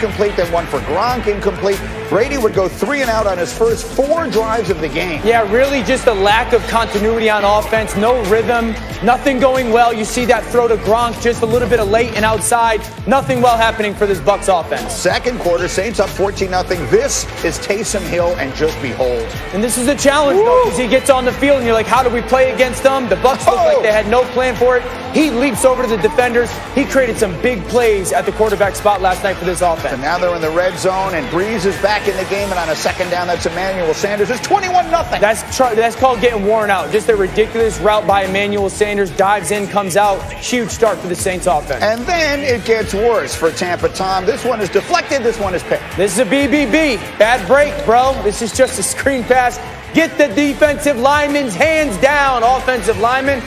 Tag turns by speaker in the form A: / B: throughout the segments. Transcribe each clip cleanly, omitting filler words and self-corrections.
A: complete, then one for Gronk, incomplete. Brady would go 3 and out on his first 4 drives of the game.
B: Yeah, really just a lack of continuity on offense, no rhythm, nothing going well. You see that throw to Gronk just a little bit of late and outside. Nothing well happening for this Bucs offense.
A: Second quarter, Saints up 14-0. This is Taysom Hill, and just behold.
B: And this is a challenge, though, because he gets on the field, and you're like, how do we play against them? The Bucs look like they had no plan for it. He leaps over to the defenders. He created some big plays at the quarterback spot last night for this offense.
A: And now they're in the red zone, and Brees is back in the game, and on a second down, that's Emmanuel Sanders. It's 21-0.
B: That's called getting worn out. Just a ridiculous route by Emmanuel Sanders. Dives in, comes out. Huge start for the Saints offense.
A: And then it gets worse for Tampa Tom. This one is deflected. This one is picked.
B: This is a BBB. Bad break, bro. This is just a screen pass. Get the defensive lineman's hands down. Offensive lineman.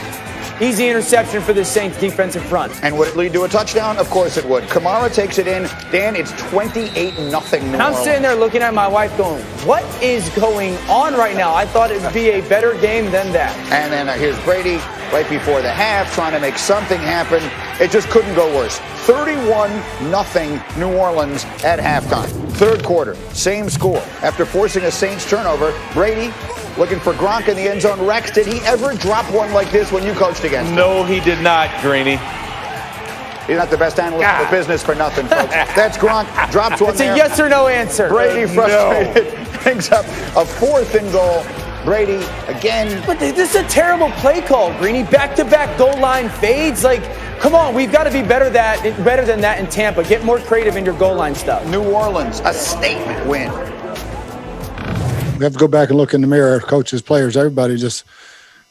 B: Easy interception for the Saints defensive front.
A: And would it lead to a touchdown? Of course it would. Kamara takes it in. Dan, it's 28-0 New Orleans.
B: I'm sitting there looking at my wife going, what is going on right now? I thought it would be a better game than that.
A: And then here's Brady right before the half trying to make something happen. It just couldn't go worse. 31-0 New Orleans at halftime. Third quarter, same score. After forcing a Saints turnover, Brady looking for Gronk in the end zone. Rex, did he ever drop one like this when you coached against him?
C: No, he did not, Greeny.
A: He's not the best analyst in the business for nothing, folks. That's Gronk. Drops one
B: It's
A: there.
B: a yes or no answer.
A: Brady frustrated. Brings up a 4th and goal. Brady again.
B: But this is a terrible play call, Greeny. Back-to-back goal line fades. Like, come on, we've got to be better than that in Tampa. Get more creative in your goal line stuff.
A: New Orleans, a statement win.
D: We have to go back and look in the mirror, coaches, players, everybody, just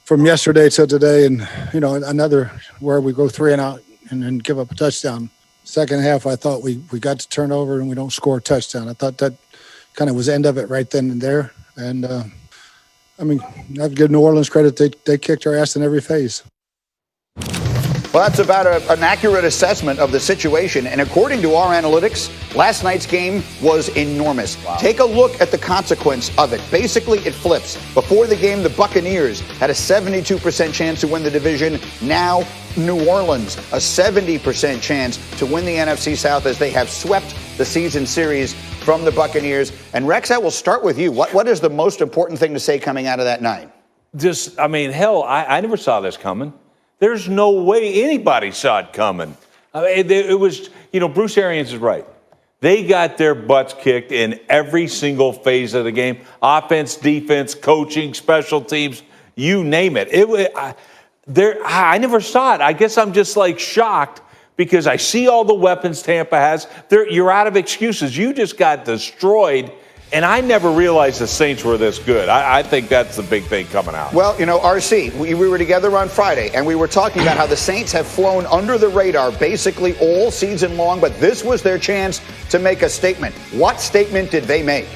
D: from yesterday to today, and another where we go 3 and out and then give up a touchdown. Second half, I thought we got to turn over and we don't score a touchdown. I thought that kind of was the end of it right then and there. And I have to give New Orleans credit; they kicked our ass in every phase.
A: Well, that's about an accurate assessment of the situation. And according to our analytics, last night's game was enormous. Wow. Take a look at the consequence of it. Basically, it flips. Before the game, the Buccaneers had a 72% chance to win the division. Now, New Orleans, a 70% chance to win the NFC South as they have swept the season series from the Buccaneers. And Rex, I will start with you. What is the most important thing to say coming out of that night?
C: I never saw this coming. There's no way anybody saw it coming. It was, Bruce Arians is right. They got their butts kicked in every single phase of the game. Offense, defense, coaching, special teams, you name it. I never saw it. I guess I'm just shocked because I see all the weapons Tampa has. You're out of excuses. You just got destroyed. And I never realized the Saints were this good. I think that's the big thing coming out.
A: Well, RC, we were together on Friday, and we were talking about how the Saints have flown under the radar basically all season long, but this was their chance to make a statement. What statement did they make?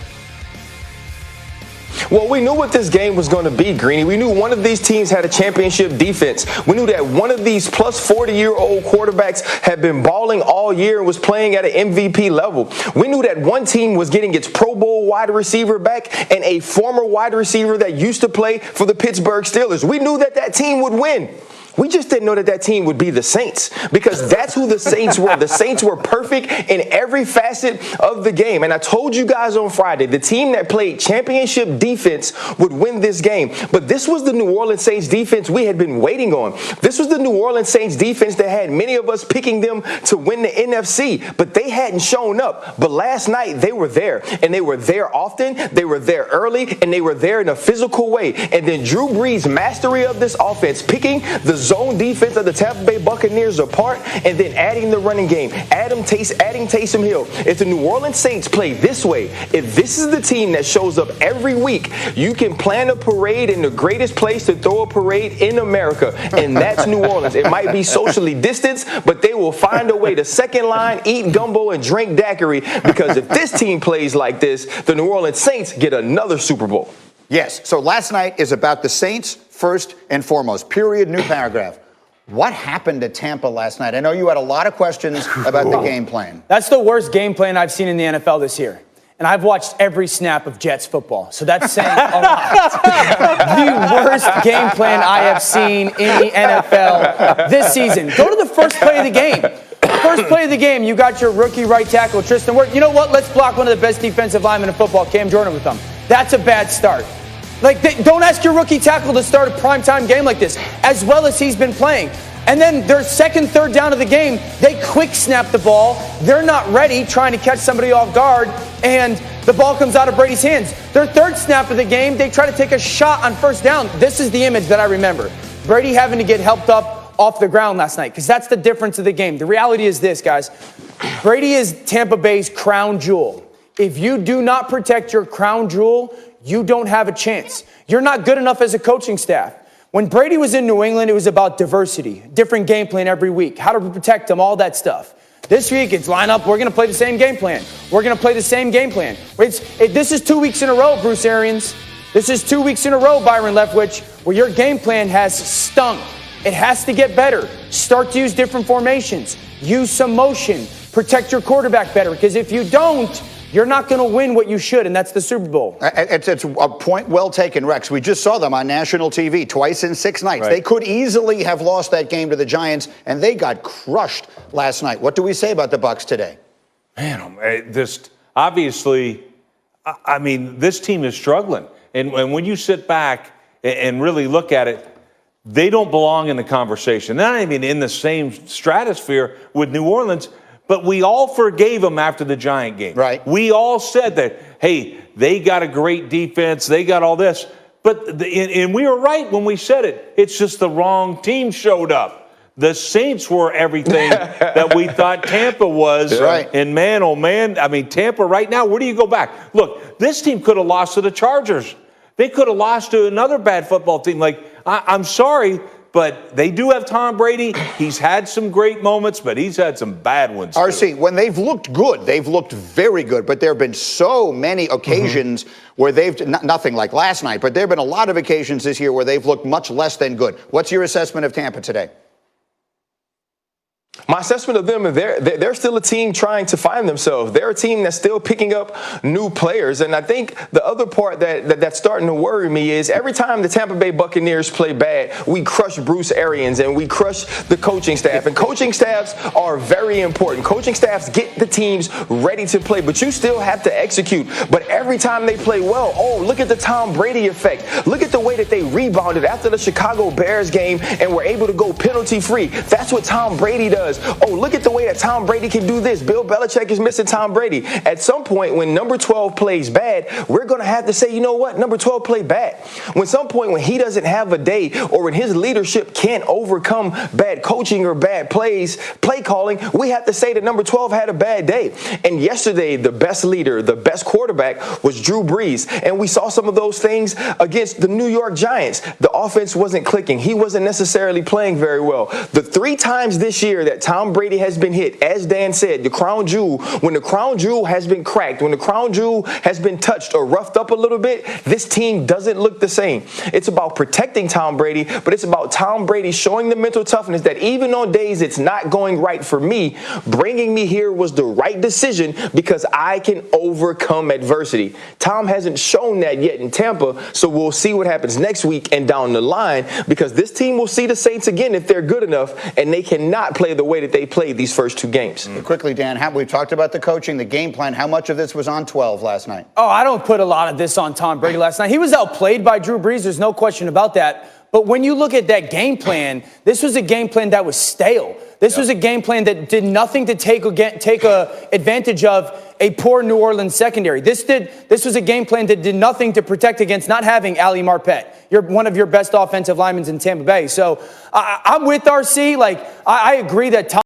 E: Well, we knew what this game was going to be, Greeny. We knew one of these teams had a championship defense. We knew that one of these plus 40-year-old quarterbacks had been balling all year and was playing at an MVP level. We knew that one team was getting its Pro Bowl wide receiver back and a former wide receiver that used to play for the Pittsburgh Steelers. We knew that team would win. We just didn't know that team would be the Saints because that's who the Saints were. The Saints were perfect in every facet of the game. And I told you guys on Friday, the team that played championship defense would win this game. But this was the New Orleans Saints defense we had been waiting on. This was the New Orleans Saints defense that had many of us picking them to win the NFC, but they hadn't shown up. But last night they were there, and they were there often. They were there early, and they were there in a physical way. And then Drew Brees' mastery of this offense, picking the zone defense of the Tampa Bay Buccaneers apart, and then adding the running game, adding Taysom Hill. If the New Orleans Saints play this way, if this is the team that shows up every week, you can plan a parade in the greatest place to throw a parade in America, and that's New Orleans. It might be socially distanced, but they will find a way to second line, eat gumbo, and drink daiquiri, because if this team plays like this, the New Orleans Saints get another Super Bowl.
A: Yes, so last night is about the Saints first and foremost. Period, new paragraph. What happened to Tampa last night? I know you had a lot of questions about the game plan.
B: That's the worst game plan I've seen in the NFL this year. And I've watched every snap of Jets football, so that's saying a lot. The worst game plan I have seen in the NFL this season. Go to the first play of the game. first play of the game, you got your rookie right tackle, Tristan Wirfs. You know what? Let's block one of the best defensive linemen in football, Cam Jordan, with them. That's a bad start. Don't ask your rookie tackle to start a primetime game like this, as well as he's been playing. And then their second, third down of the game, they quick snap the ball. They're not ready, trying to catch somebody off guard, and the ball comes out of Brady's hands. Their third snap of the game, they try to take a shot on first down. This is the image that I remember. Brady having to get helped up off the ground last night, because that's the difference of the game. The reality is this, guys. Brady is Tampa Bay's crown jewel. If you do not protect your crown jewel, you don't have a chance. You're not good enough as a coaching staff. When Brady was in New England, it was about diversity, different game plan every week, how to protect them, all that stuff. This week, it's line up, we're going to play the same game plan. We're going to play the same game plan. This is 2 weeks in a row, Bruce Arians. This is 2 weeks in a row, Byron Leftwich, where your game plan has stunk. It has to get better. Start to use different formations. Use some motion. Protect your quarterback better, because if you don't, you're not going to win what you should, and that's the Super Bowl.
A: It's a point well taken, Rex. We just saw them on national TV twice in 6 nights.
C: Right.
A: They could easily have lost that game to the Giants, and they got crushed last night. What do we say about the Bucs today?
C: Man, this obviously, I mean, this team is struggling. And when you sit back and really look at it, they don't belong in the conversation. They're not even in the same stratosphere with New Orleans. But we all forgave them after the Giant game.
A: Right.
C: We all said that, hey, they got a great defense. They got all this. But and we were right when we said it. It's just the wrong team showed up. The Saints were everything that we thought Tampa was.
A: Right.
C: And man, oh man, I mean, Tampa right now, where do you go back? Look, this team could have lost to the Chargers. They could have lost to another bad football team. I'm sorry, but they do have Tom Brady. He's had some great moments, but he's had some bad ones too.
A: RC, when they've looked good, they've looked very good, but there have been so many occasions where they've, nothing like last night, but there have been a lot of occasions this year where they've looked much less than good. What's your assessment of Tampa today?
E: My assessment of them is they're still a team trying to find themselves. They're a team that's still picking up new players. And I think the other part that's starting to worry me is every time the Tampa Bay Buccaneers play bad, we crush Bruce Arians and we crush the coaching staff. And coaching staffs are very important. Coaching staffs get the teams ready to play, but you still have to execute. But every time they play well, oh, look at the Tom Brady effect. Look at the way that they rebounded after the Chicago Bears game and were able to go penalty free. That's what Tom Brady does. Oh, look at the way that Tom Brady can do this. Bill Belichick is missing Tom Brady. At some point, when number 12 plays bad, we're going to have to say, you know what? Number 12 played bad. When some point when he doesn't have a day or when his leadership can't overcome bad coaching or bad play calling, we have to say that number 12 had a bad day. And yesterday, the best leader, the best quarterback was Drew Brees. And we saw some of those things against the New York Giants. The offense wasn't clicking. He wasn't necessarily playing very well. The 3 times this year that Tom Brady has been hit, as Dan said, the crown jewel, when the crown jewel has been cracked, when the crown jewel has been touched or roughed up a little bit, this team doesn't look the same. It's about protecting Tom Brady, but it's about Tom Brady showing the mental toughness that even on days it's not going right for me, bringing me here was the right decision because I can overcome adversity. Tom hasn't shown that yet in Tampa, so we'll see what happens next week and down the line because this team will see the Saints again if they're good enough, and they cannot play the way that they played these first 2 games.
A: Quickly, Dan, we've talked about the coaching, the game plan. How much of this was on 12 last night?
B: Oh, I don't put a lot of this on Tom Brady last night. He was outplayed by Drew Brees. There's no question about that. But when you look at that game plan, this was a game plan that was stale. This was a game plan that did nothing to take advantage of a poor New Orleans secondary. This was a game plan that did nothing to protect against not having Ali Marpet. You're one of your best offensive linemen in Tampa Bay. So I'm with RC. I agree that Tom